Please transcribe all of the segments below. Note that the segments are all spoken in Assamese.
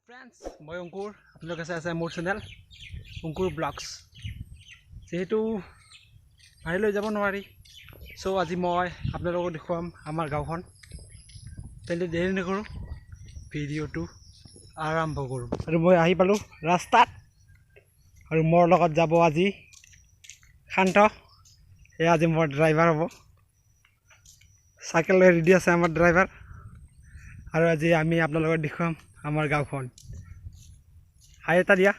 ফ্ৰেণ্ডছ মই অংকুৰ আপোনালোকে চাই আছে মোৰ চেনেল অংকুৰ ব্লগছ যেহেতু বাহিৰলৈ যাব নোৱাৰি চ' আজি মই আপোনালোকক দেখুৱাম আমাৰ গাঁওখন তেন্তে দেৰি নকৰোঁ ভিডিঅ'টো আৰম্ভ কৰোঁ আৰু মই আহি পালোঁ ৰাস্তাত আৰু মোৰ লগত যাব আজি শান্ত এয়া আজি মোৰ ড্ৰাইভাৰ হ'ব চাইকেল লৈ ৰেডি আছে আমাৰ ড্ৰাইভাৰ আৰু আজি আমি আপোনালোকক দেখুৱাম আমাৰ গাঁওখন হাই এটা দিয়া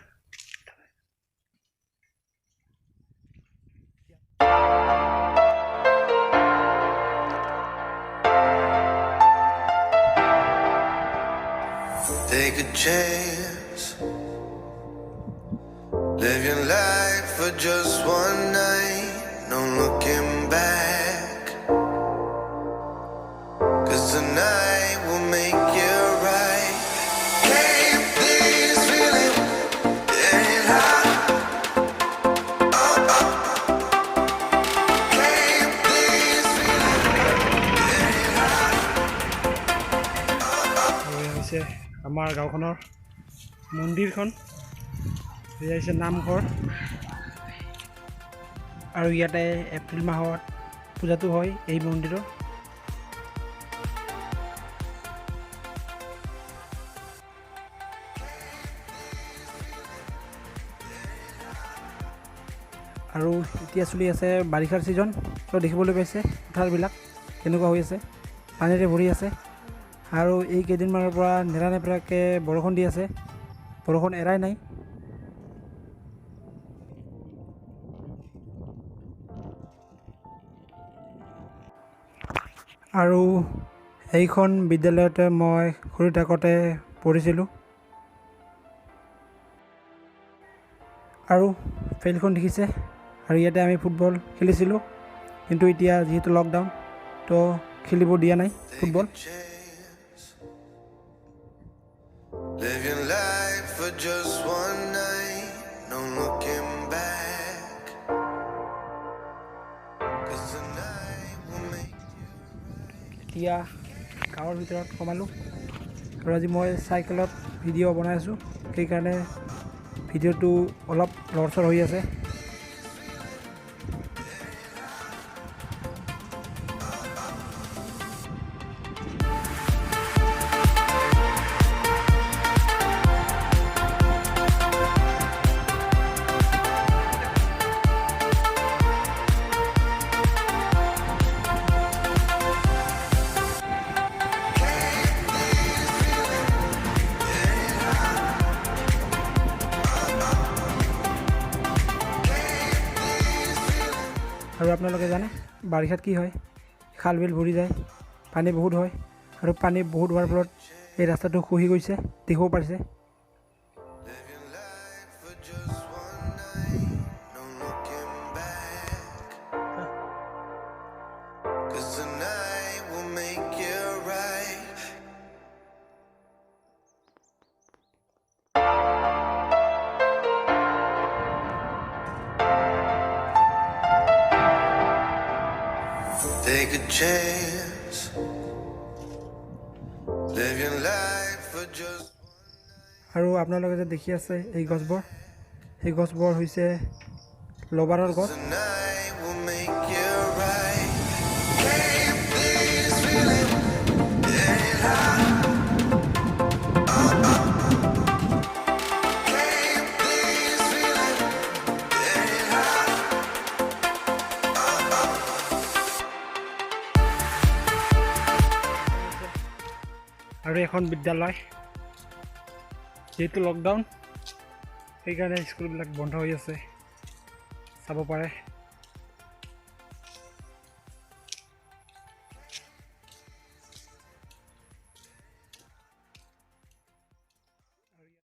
Take a chance, live your life for just one night, no looking back, 'cause tonight will make you right. Keep this feeling, getting high. Oh, oh. Keep this feeling, getting high. আমাৰ গাঁওখনৰ মন্দিৰখন এয়া হৈছে নামঘৰ আৰু ইয়াতে এপ্ৰিল মাহত পূজাটো হয় এই মন্দিৰৰ আৰু এতিয়া চলি আছে বাৰিষাৰ ছিজন তো দেখিবলৈ পাইছে পথাৰবিলাক কেনেকুৱা হৈ আছে পানীৰে ভৰি আছে আৰু এই কেইদিনমানৰ পৰা নেৰানেপেৰাকৈ বৰষুণ দি আছে বৰষুণ এৰাই নাই আৰু এইখন বিদ্যালয়তে মই সৰু থাকোঁতে পঢ়িছিলোঁ আৰু ফিল্ডখন দেখিছে আৰু ইয়াতে আমি ফুটবল খেলিছিলোঁ কিন্তু এতিয়া যিহেতু লকডাউন তো খেলিব দিয়া নাই football Live your life for just one night, no looking back, 'cause tonight will make you right. এতিয়া গাঁৱৰ ভিতৰত সোমালোঁ আৰু আজি মই চাইকেলত ভিডিঅ' বনাই আছোঁ সেইকাৰণে ভিডিঅ'টো অলপ লৰচৰ হৈ আছে আৰু আপোনালোকে জানে বাৰিষাত কি হয় খাল বিল ভৰি যায় পানী বহুত হয় আৰু পানী বহুত হোৱাৰ ফলত এই ৰাস্তাটো খহি গৈছে দেখিব পাৰিছে Live your life for just one night, no looking back, 'cause tonight will make you right. Take a chance, live your life for just আৰু আপোনালোকে যে দেখি আছে এই গছবোৰ হৈছে লবাৰৰ গছ tonight will make you right. Keep this feeling, getting high. Oh, oh. Keep this feeling, getting high. Oh, oh. আৰু এখন বিদ্যালয় যিহেতু লকডাউন সেইকাৰণে স্কুলবিলাক বন্ধ হৈ আছে চাব পাৰে